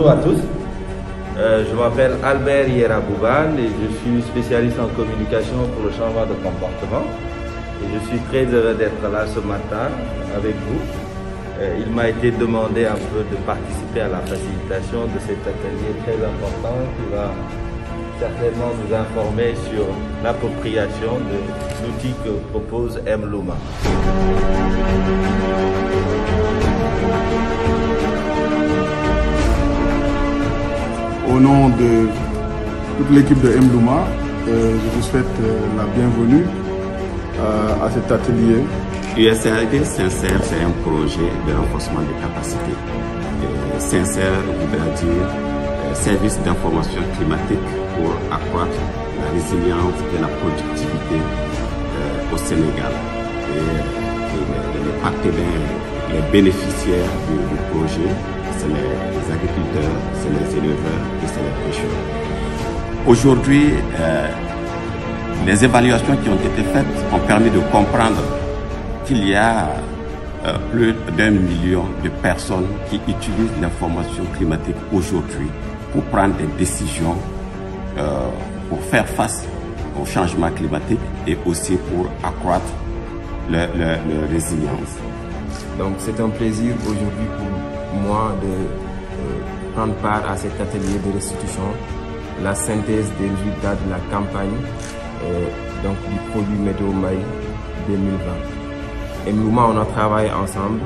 Bonjour à tous, je m'appelle Albert Yerabouban et je suis spécialiste en communication pour le changement de comportement. Et je suis très heureux d'être là ce matin avec vous. Il m'a été demandé un peu de participer à la facilitation de cet atelier très important qui va certainement nous informer sur l'appropriation de l'outil que propose Mluma. Au nom de toute l'équipe de Mluma, je vous souhaite la bienvenue à cet atelier. USAID Sincère, c'est un projet de renforcement des capacités. Sincère voudrait dire service d'information climatique pour accroître la résilience et la productivité au Sénégal. Et les partenaires, les bénéficiaires du projet, c'est les agriculteurs, c'est les éleveurs et c'est les pêcheurs. Aujourd'hui, les évaluations qui ont été faites ont permis de comprendre qu'il y a plus d'1 million de personnes qui utilisent l'information climatique aujourd'hui pour prendre des décisions, pour faire face au changement climatique et aussi pour accroître leur résilience. Donc c'est un plaisir aujourd'hui pour moi de prendre part à cet atelier de restitution, la synthèse des résultats de la campagne donc du produit Météo Maï 2020. Mluma, on a travaillé ensemble,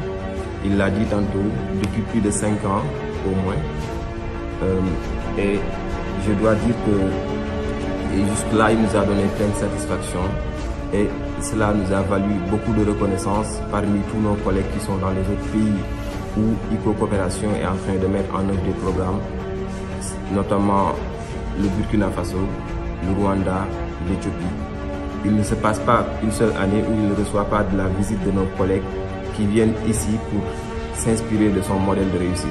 il l'a dit tantôt, depuis plus de 5 ans au moins. Et je dois dire que jusque-là, il nous a donné pleine satisfaction et cela nous a valu beaucoup de reconnaissance parmi tous nos collègues qui sont dans les autres pays où ICO-Coopération est en train de mettre en œuvre des programmes, notamment le Burkina Faso, le Rwanda, l'Éthiopie. Il ne se passe pas une seule année où il ne reçoit pas de la visite de nos collègues qui viennent ici pour s'inspirer de son modèle de réussite.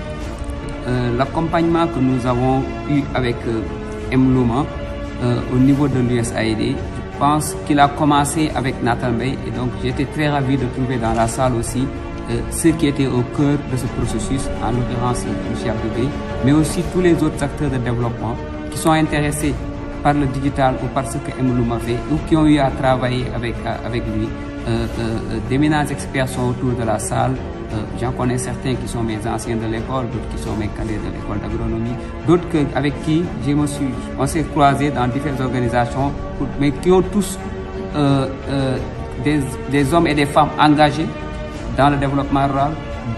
L'accompagnement que nous avons eu avec Mluma au niveau de l'USAID, je pense qu'il a commencé avec Nathan Bey et donc j'étais très ravi de trouver dans la salle aussi ceux qui étaient au cœur de ce processus, en l'occurrence M. Abdoubey, mais aussi tous les autres acteurs de développement qui sont intéressés par le digital ou par ce que Mluma fait ou qui ont eu à travailler avec lui. Des ménages experts sont autour de la salle. J'en connais certains qui sont mes anciens de l'école, d'autres qui sont mes cadets de l'école d'agronomie, d'autres avec qui on s'est croisés dans différentes organisations, mais qui ont tous des hommes et des femmes engagés dans le développement rural,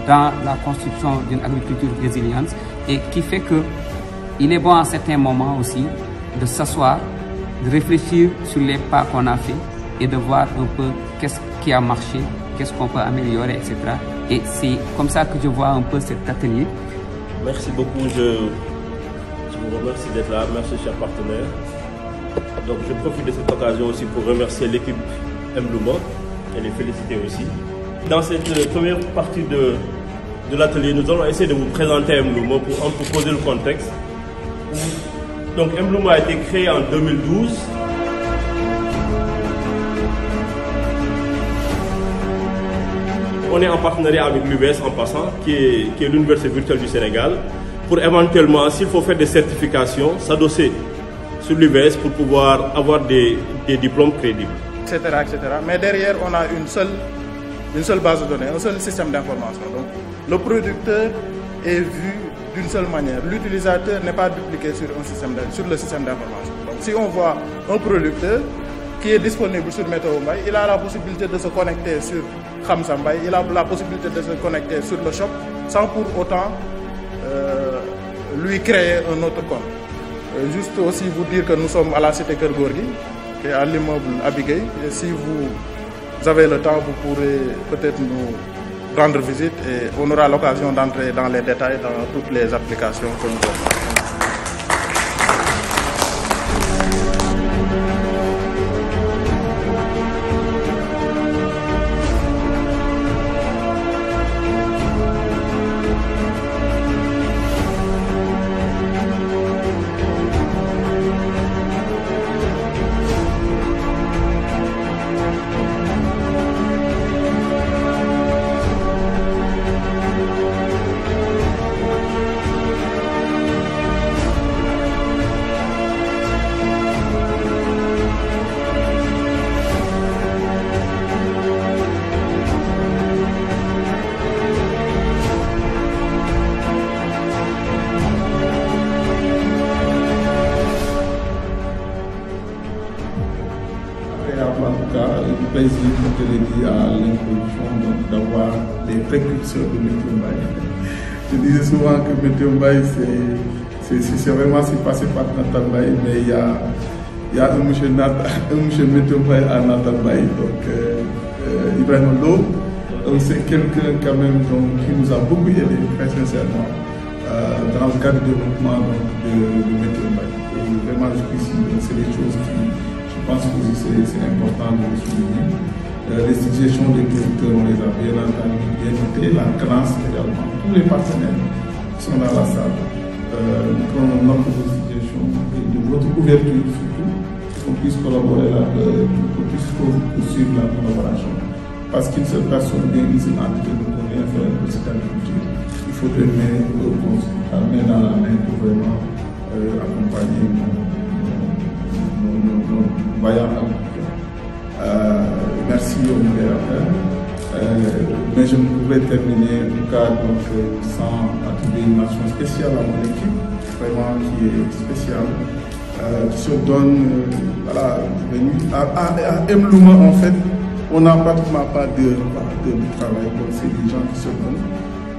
dans la construction d'une agriculture résiliente, et qui fait que il est bon à certains moments aussi de s'asseoir, de réfléchir sur les pas qu'on a fait et de voir un peu qu'est-ce qui a marché, qu'est-ce qu'on peut améliorer, etc. Et c'est comme ça que je vois un peu cet atelier. Merci beaucoup, je vous remercie d'être là, merci chers partenaires. Donc je profite de cette occasion aussi pour remercier l'équipe Mluma et les féliciter aussi. Dans cette première partie de l'atelier, nous allons essayer de vous présenter Mluma pour poser le contexte. Donc Mluma a été créé en 2012. On est en partenariat avec l'UVS en passant, qui est l'Université virtuelle du Sénégal, pour éventuellement, s'il faut faire des certifications, s'adosser sur l'UVS pour pouvoir avoir des diplômes crédibles. Etc., etc. Mais derrière, on a une seule base de données, un seul système d'information. Donc, le producteur est vu d'une seule manière. L'utilisateur n'est pas dupliqué sur le système d'information. Donc si on voit un producteur qui est disponible sur Météo Maï, il a la possibilité de se connecter sur Khamsa Mbaye, il a la possibilité de se connecter sur le shop sans pour autant lui créer un autre compte. Juste aussi vous dire que nous sommes à la cité Keur Gorgui, qui est à l'immeuble Abigay. Et si vous avez le temps, vous pourrez peut-être nous rendre visite et on aura l'occasion d'entrer dans les détails dans toutes les applications que nous avons. agréable, en tout cas, un plaisir, comme je l'ai dit à l'introduction, d'avoir les précurseurs de Météo Mbaye. Je disais souvent que Météo Mbaye, c'est vraiment passé par Natal Mbaye, mais il y a un monsieur Météo Mbaye à Natal Mbaye, donc Ibrahima Lo, c'est quelqu'un quand même qui nous a beaucoup aidé, très sincèrement, dans le cadre du développement de Météo Mbaye. Et vraiment, c'est des choses qui, je pense que c'est important de le souligner. Les suggestions des producteurs, on les a bien entendues, bien notées, la classe également, tous les partenaires qui sont dans la salle. Nous prenons note de vos suggestions et de votre ouverture surtout, qu'on puisse collaborer là, qu'on puisse poursuivre la collaboration. Parce qu'une seule personne, bien une seule entité ne peut rien faire pour cette agriculture. Il faut des mains dans la main pour vraiment accompagner nos vaillants agriculteurs. Merci au modérateur. Mais je ne pouvais terminer en tout cas sans attribuer une mention spéciale à mon équipe, vraiment qui est spéciale, qui se donne à Mlouma en fait. On n'a pratiquement pas d'heure de travail, donc c'est des gens qui se donnent.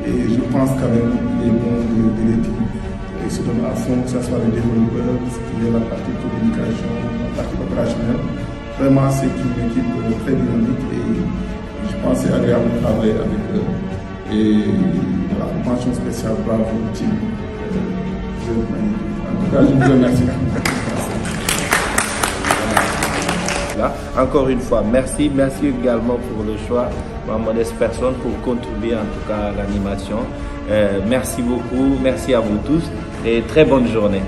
Et je pense qu'avec les bons de l'équipe, ils se donnent à fond, que ce soit les développeurs, ce qui est la partie communication, la partie opérationnelle. Vraiment, c'est une équipe très dynamique et je pense que c'est agréable de travailler avec eux. Et voilà, mention spéciale, bravo, team. Vous êtes magnifique. En tout cas, je vous remercie. Là, encore une fois, merci également pour le choix, ma modeste personne, pour contribuer en tout cas à l'animation. Merci beaucoup, merci à vous tous et très bonne journée.